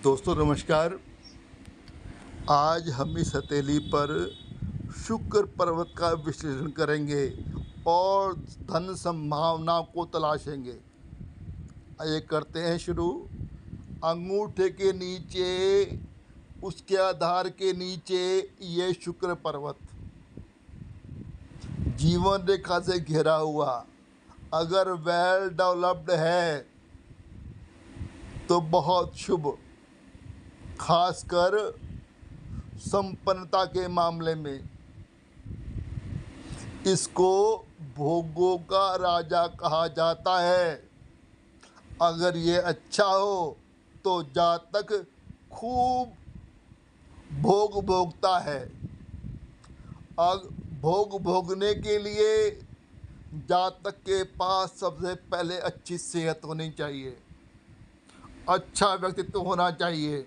दोस्तों नमस्कार। आज हम इस हथेली पर शुक्र पर्वत का विश्लेषण करेंगे और धन संभावना को तलाशेंगे। आइए करते हैं शुरू। अंगूठे के नीचे, उसके आधार के नीचे ये शुक्र पर्वत जीवन रेखा से घिरा हुआ, अगर वेल डेवलप्ड है तो बहुत शुभ, खासकर संपन्नता के मामले में। इसको भोगों का राजा कहा जाता है। अगर ये अच्छा हो तो जातक खूब भोग भोगता है। अब भोग भोगने के लिए जातक के पास सबसे पहले अच्छी सेहत होनी चाहिए, अच्छा व्यक्तित्व होना चाहिए,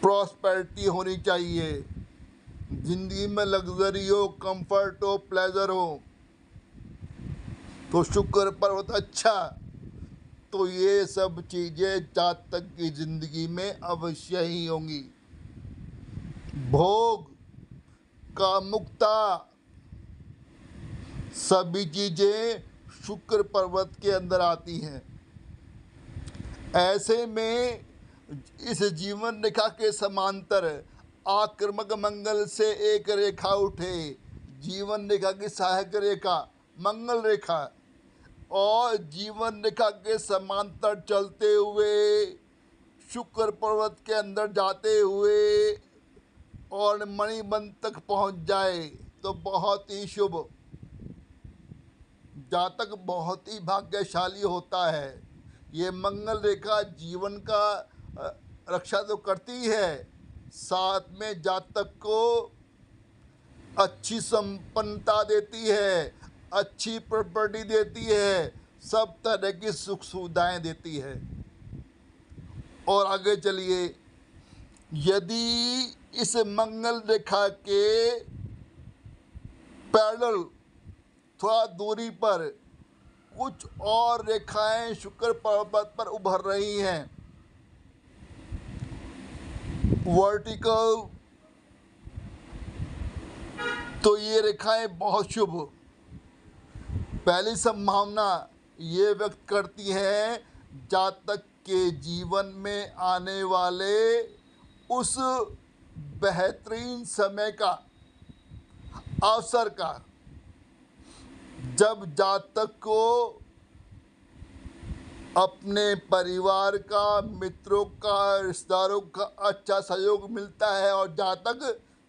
प्रॉस्पेरिटी होनी चाहिए, जिंदगी में लग्जरी हो, कंफर्ट हो, प्लेजर हो। तो शुक्र पर्वत अच्छा, तो ये सब चीज़ें जातक की जिंदगी में अवश्य ही होंगी। भोग का मुक्ता, सभी चीज़ें शुक्र पर्वत के अंदर आती हैं। ऐसे में इस जीवन रेखा के समांतर आक्रमक मंगल से एक रेखा उठे, जीवन रेखा की सहायक रेखा मंगल रेखा, और जीवन रेखा के समांतर चलते हुए शुक्र पर्वत के अंदर जाते हुए और मणिबंध तक पहुंच जाए तो बहुत ही शुभ। जातक बहुत ही भाग्यशाली होता है। ये मंगल रेखा जीवन का रक्षा तो करती है, साथ में जातक को अच्छी संपन्नता देती है, अच्छी प्रॉपर्टी देती है, सब तरह की सुख सुविधाएं देती है। और आगे चलिए, यदि इस मंगल रेखा के पैरेलल थोड़ा दूरी पर कुछ और रेखाएं शुक्र पर्वत पर उभर रही हैं, वर्टिकल, तो ये रेखाएं बहुत शुभ। पहली संभावना ये व्यक्त करती हैं जातक के जीवन में आने वाले उस बेहतरीन समय का, अवसर का, जब जातक को अपने परिवार का, मित्रों का, रिश्तेदारों का अच्छा सहयोग मिलता है और जातक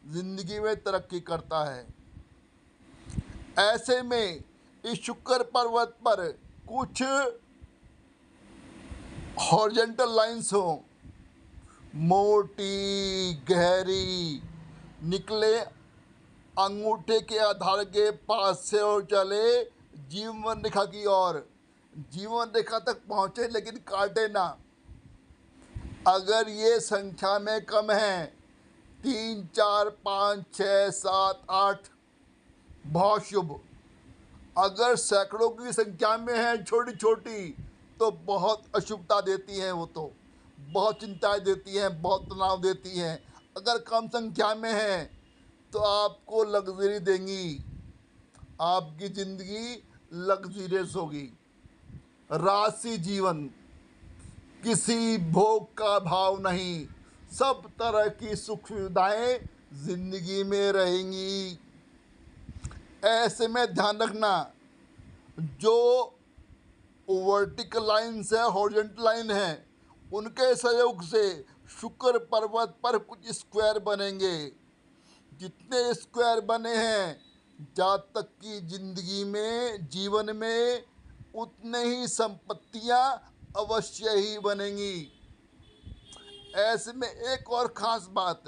जिंदगी में तरक्की करता है। ऐसे में इस शुक्र पर्वत पर कुछ हॉरिजॉन्टल लाइंस हो, मोटी गहरी, निकले अंगूठे के आधार के पास से और चले जीवन रेखा की ओर, जीवन रेखा तक पहुंचे लेकिन काटे ना। अगर ये संख्या में कम है, 3, 4, 5, 6, 7, 8, बहुत शुभ। अगर सैकड़ों की संख्या में है छोटी छोटी, तो बहुत अशुभता देती हैं, वो तो बहुत चिंताएं देती हैं, बहुत तनाव देती हैं। अगर कम संख्या में है तो आपको लग्जरी देंगी, आपकी ज़िंदगी लग्जरियस होगी। राशि जीवन, किसी भोग का भाव नहीं, सब तरह की सुख सुविधाएं जिंदगी में रहेंगी। ऐसे में ध्यान रखना, जो वर्टिकल लाइन्स है, हॉरिजॉन्टल लाइन है, उनके सहयोग से शुक्र पर्वत पर कुछ स्क्वायर बनेंगे। जितने स्क्वायर बने हैं, जातक की जिंदगी में, जीवन में उतने ही संपत्तियां अवश्य ही बनेंगी। ऐसे में एक और ख़ास बात,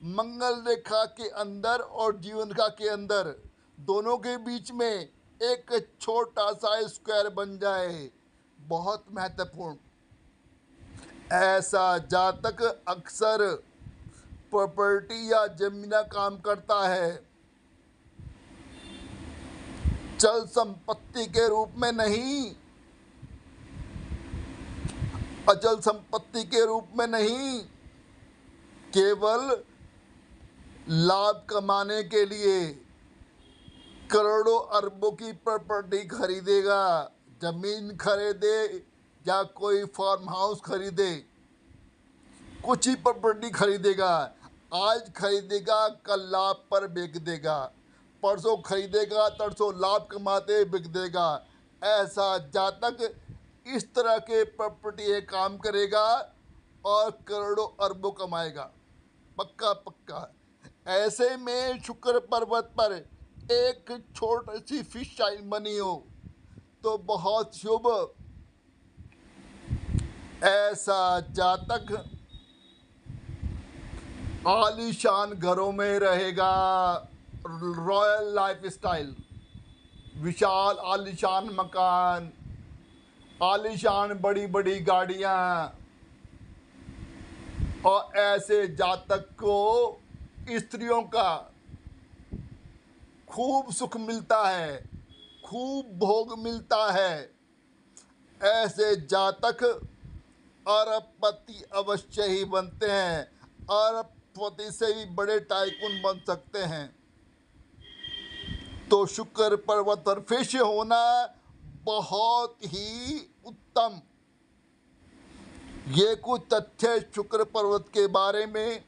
मंगल रेखा के अंदर और जीवन रेखा के अंदर दोनों के बीच में एक छोटा सा स्क्वायर बन जाए, बहुत महत्वपूर्ण। ऐसा जातक अक्सर प्रॉपर्टी या जमीन का काम करता है, चल संपत्ति के रूप में नहीं। अचल संपत्ति के रूप में नहीं, केवल लाभ कमाने के लिए करोड़ों अरबों की प्रॉपर्टी खरीदेगा। जमीन खरीदे या कोई फार्म हाउस खरीदे, कुछ ही प्रॉपर्टी खरीदेगा। आज खरीदेगा, कल लाभ पर बेच देगा, परसों खरीदेगा, तरसों लाभ कमाते बेच देगा। ऐसा जातक इस तरह के प्रॉपर्टी काम करेगा और करोड़ों अरबों कमाएगा, पक्का पक्का। ऐसे में शुक्र पर्वत पर एक छोटी सी फिश शाइन बनी हो तो बहुत शुभ। ऐसा जातक आलीशान घरों में रहेगा, रॉयल लाइफस्टाइल, विशाल आलीशान मकान, आलीशान बड़ी बड़ी गाड़ियां। और ऐसे जातक को स्त्रियों का खूब सुख मिलता है, खूब भोग मिलता है। ऐसे जातक अरबपति अवश्य ही बनते हैं, अरबपति से भी बड़े टाइकून बन सकते हैं। तो शुक्र पर्वत पर फिश होना बहुत ही उत्तम। ये कुछ तथ्य शुक्र पर्वत के बारे में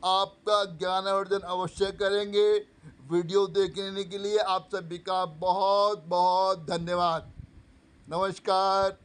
आपका ज्ञानार्जन अवश्य करेंगे। वीडियो देखने के लिए आप सभी का बहुत बहुत धन्यवाद। नमस्कार।